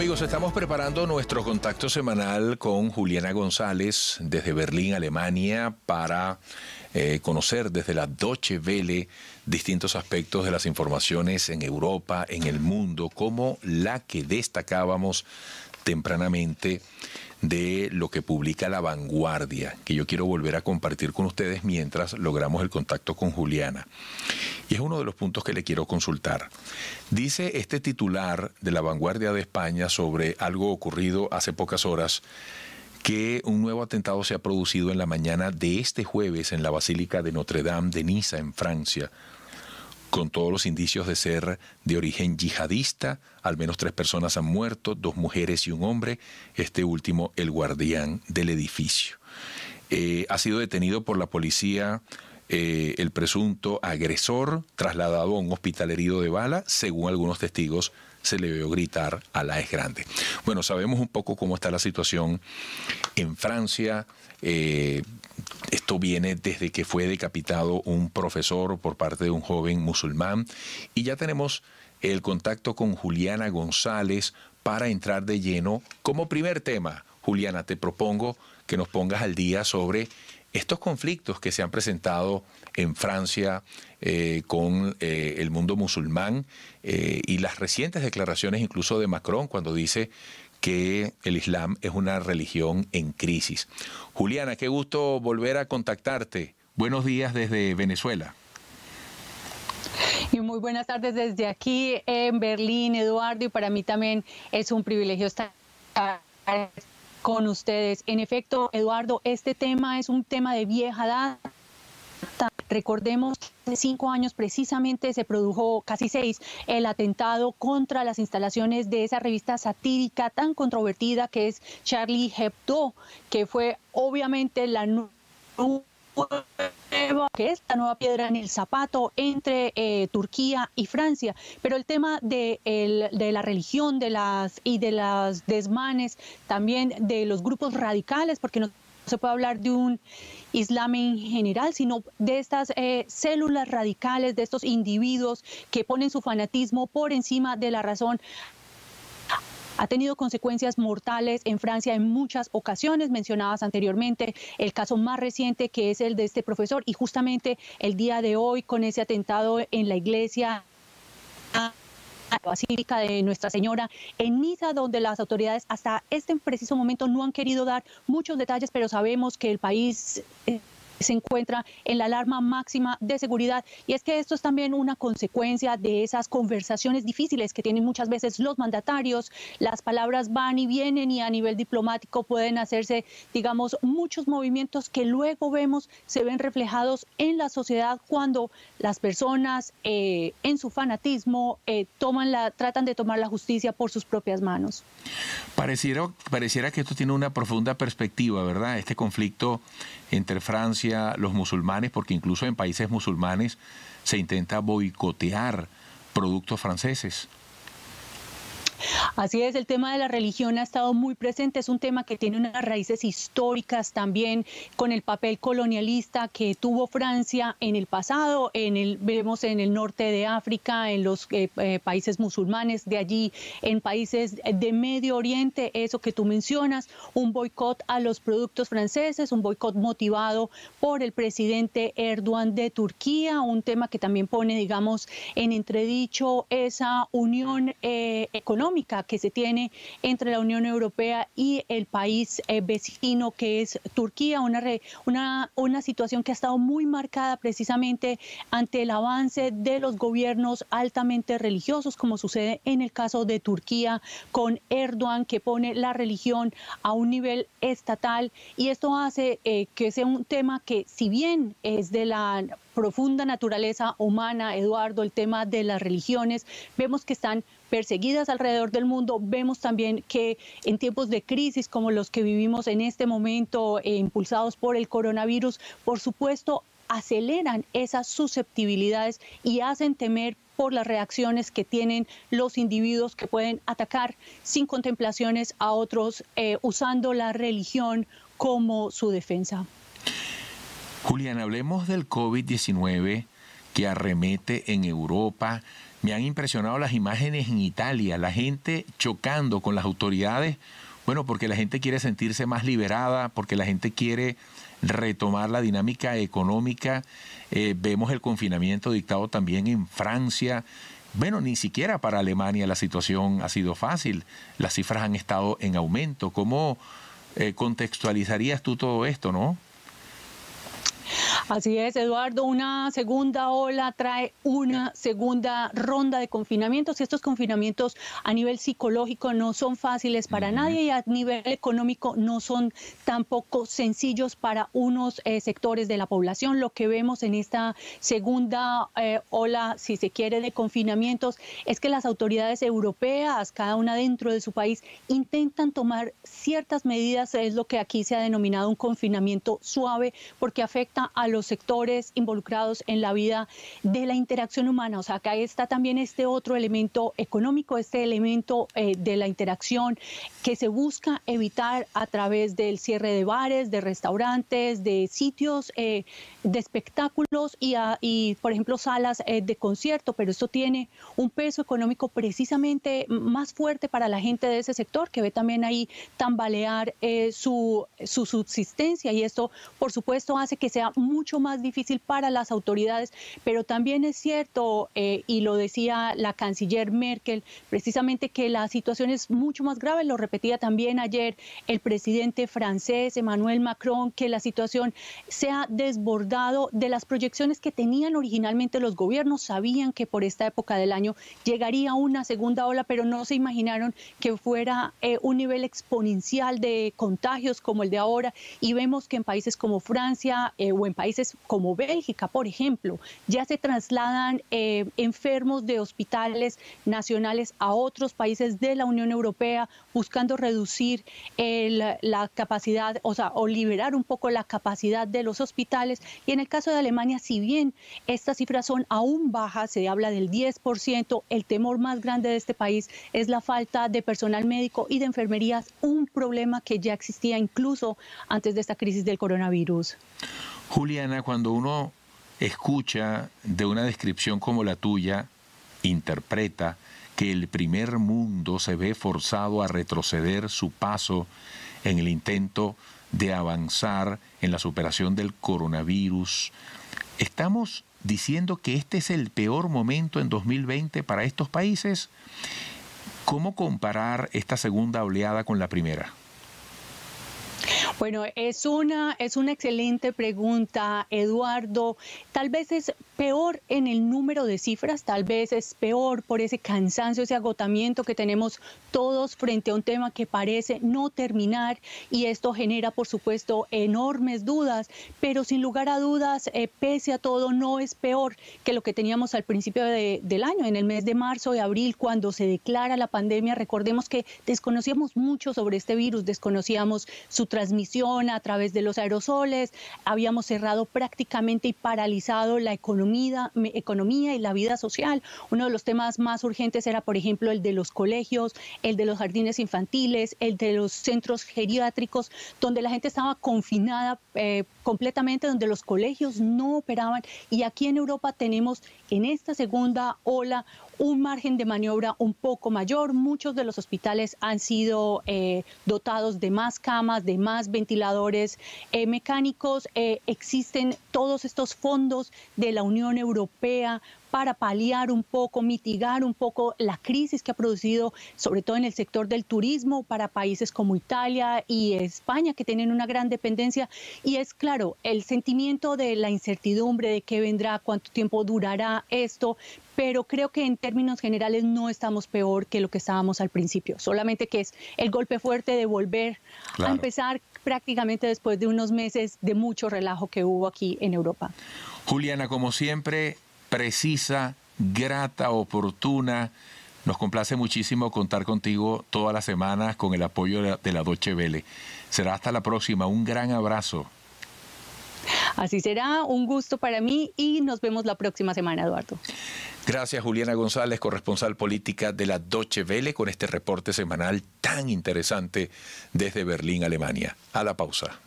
amigos, estamos preparando nuestro contacto semanal con Juliana González desde Berlín, Alemania, para conocer desde la Deutsche Welle distintos aspectos de las informaciones en Europa, en el mundo, como la que destacábamos tempranamente de lo que publica La Vanguardia, que yo quiero volver a compartir con ustedes mientras logramos el contacto con Juliana. Y es uno de los puntos que le quiero consultar. Dice este titular de La Vanguardia de España sobre algo ocurrido hace pocas horas, que un nuevo atentado se ha producido en la mañana de este jueves en la Basílica de Notre Dame de Niza, en Francia, con todos los indicios de ser de origen yihadista. Al menos 3 personas han muerto, 2 mujeres y un hombre, este último el guardián del edificio. Ha sido detenido por la policía el presunto agresor, trasladado a un hospital herido de bala. Según algunos testigos, se le vio gritar "Alá es grande". Bueno, sabemos un poco cómo está la situación en Francia. Esto viene desde que fue decapitado un profesor por parte de un joven musulmán. Y ya tenemos el contacto con Juliana González para entrar de lleno. Como primer tema, Juliana, te propongo que nos pongas al día sobre estos conflictos que se han presentado en Francia con el mundo musulmán y las recientes declaraciones incluso de Macron cuando dice que el Islam es una religión en crisis. Juliana, qué gusto volver a contactarte. Buenos días desde Venezuela. Y muy buenas tardes desde aquí en Berlín, Eduardo, y para mí también es un privilegio estar con ustedes. En efecto, Eduardo, este tema es un tema de vieja data. Recordemos que hace 5 años precisamente se produjo, casi 6, el atentado contra las instalaciones de esa revista satírica tan controvertida que es Charlie Hebdo, que fue obviamente la que es la nueva piedra en el zapato entre Turquía y Francia. Pero el tema de la religión, de las desmanes, también de los grupos radicales, porque no se puede hablar de un Islam en general, sino de estas células radicales, de estos individuos que ponen su fanatismo por encima de la razón, ha tenido consecuencias mortales en Francia en muchas ocasiones, mencionadas anteriormente, el caso más reciente que es el de este profesor, y justamente el día de hoy con ese atentado en la iglesia Basílica de Nuestra Señora en Niza, donde las autoridades hasta este preciso momento no han querido dar muchos detalles, pero sabemos que el país se encuentra en la alarma máxima de seguridad. Y es que esto es también una consecuencia de esas conversaciones difíciles que tienen muchas veces los mandatarios. Las palabras van y vienen y a nivel diplomático pueden hacerse, digamos, muchos movimientos que luego vemos se ven reflejados en la sociedad cuando las personas en su fanatismo tratan de tomar la justicia por sus propias manos. Pareciera que esto tiene una profunda perspectiva, ¿verdad? Este conflicto entre Francia, los musulmanes, porque incluso en países musulmanes se intenta boicotear productos franceses. Así es, el tema de la religión ha estado muy presente, es un tema que tiene unas raíces históricas también con el papel colonialista que tuvo Francia en el pasado, vemos en el norte de África, en los países musulmanes de allí, en países de Medio Oriente, eso que tú mencionas, un boicot a los productos franceses, un boicot motivado por el presidente Erdogan de Turquía, un tema que también pone, digamos, en entredicho esa unión económica que se tiene entre la Unión Europea y el país vecino que es Turquía, una situación que ha estado muy marcada precisamente ante el avance de los gobiernos altamente religiosos, como sucede en el caso de Turquía con Erdogan, que pone la religión a un nivel estatal, y esto hace que sea un tema que, si bien es de la profunda naturaleza humana, Eduardo, el tema de las religiones, vemos que están perseguidas alrededor del mundo. Vemos también que en tiempos de crisis como los que vivimos en este momento, impulsados por el coronavirus, por supuesto, aceleran esas susceptibilidades y hacen temer por las reacciones que tienen los individuos que pueden atacar sin contemplaciones a otros, usando la religión como su defensa. Julián, hablemos del COVID-19, que arremete en Europa. Me han impresionado las imágenes en Italia, la gente chocando con las autoridades, bueno, porque la gente quiere sentirse más liberada, porque la gente quiere retomar la dinámica económica. Vemos el confinamiento dictado también en Francia. Bueno, ni siquiera para Alemania la situación ha sido fácil. Las cifras han estado en aumento. ¿Cómo contextualizarías tú todo esto, no? Así es, Eduardo, una segunda ola trae una segunda ronda de confinamientos y estos confinamientos a nivel psicológico no son fáciles para nadie y a nivel económico no son tampoco sencillos para unos sectores de la población. Lo que vemos en esta segunda ola, si se quiere, de confinamientos es que las autoridades europeas, cada una dentro de su país, intentan tomar ciertas medidas, es lo que aquí se ha denominado un confinamiento suave, porque afecta a los sectores involucrados en la vida de la interacción humana. O sea, acá está también este otro elemento económico, este elemento de la interacción que se busca evitar a través del cierre de bares, de restaurantes, de sitios de espectáculos y, por ejemplo, salas de concierto. Pero esto tiene un peso económico precisamente más fuerte para la gente de ese sector, que ve también ahí tambalear su subsistencia, y esto, por supuesto, hace que sea mucho más difícil para las autoridades, pero también es cierto, y lo decía la canciller Merkel, precisamente que la situación es mucho más grave, lo repetía también ayer el presidente francés Emmanuel Macron, que la situación se ha desbordado de las proyecciones que tenían originalmente los gobiernos. Sabían que por esta época del año llegaría una segunda ola, pero no se imaginaron que fuera un nivel exponencial de contagios como el de ahora, y vemos que en países como Francia o en países como Bélgica, por ejemplo, ya se trasladan enfermos de hospitales nacionales a otros países de la Unión Europea, buscando reducir la capacidad, o liberar un poco la capacidad de los hospitales. Y en el caso de Alemania, si bien estas cifras son aún bajas, se habla del 10%, el temor más grande de este país es la falta de personal médico y de enfermerías, un problema que ya existía incluso antes de esta crisis del coronavirus. Juliana, cuando uno escucha de una descripción como la tuya, interpreta que el primer mundo se ve forzado a retroceder su paso en el intento de avanzar en la superación del coronavirus, ¿estamos diciendo que este es el peor momento en 2020 para estos países? ¿Cómo comparar esta segunda oleada con la primera? Bueno, es una excelente pregunta, Eduardo. Tal vez es peor en el número de cifras, tal vez es peor por ese cansancio, ese agotamiento que tenemos todos frente a un tema que parece no terminar, y esto genera, por supuesto, enormes dudas, pero sin lugar a dudas, pese a todo, no es peor que lo que teníamos al principio del año, en el mes de marzo y abril, cuando se declara la pandemia. Recordemos que desconocíamos mucho sobre este virus, desconocíamos su transmisión a través de los aerosoles, habíamos cerrado prácticamente y paralizado la economía y la vida social. Uno de los temas más urgentes era, por ejemplo, el de los colegios, el de los jardines infantiles, el de los centros geriátricos, donde la gente estaba confinada completamente, donde los colegios no operaban. Y aquí en Europa tenemos en esta segunda ola un margen de maniobra un poco mayor. Muchos de los hospitales han sido dotados de más camas, de más ventiladores mecánicos. Existen todos estos fondos de la Unión Europea para paliar un poco, mitigar un poco la crisis que ha producido, sobre todo en el sector del turismo, para países como Italia y España, que tienen una gran dependencia. Y es claro, el sentimiento de la incertidumbre de qué vendrá, cuánto tiempo durará esto, pero creo que en términos generales no estamos peor que lo que estábamos al principio, solamente que es el golpe fuerte de volver a empezar prácticamente después de unos meses de mucho relajo que hubo aquí en Europa. Juliana, como siempre, precisa, grata, oportuna. Nos complace muchísimo contar contigo todas las semanas con el apoyo de la Deutsche Welle. Será hasta la próxima. Un gran abrazo. Así será, un gusto para mí y nos vemos la próxima semana, Eduardo. Gracias, Juliana González, corresponsal política de la Deutsche Welle, con este reporte semanal tan interesante desde Berlín, Alemania. A la pausa.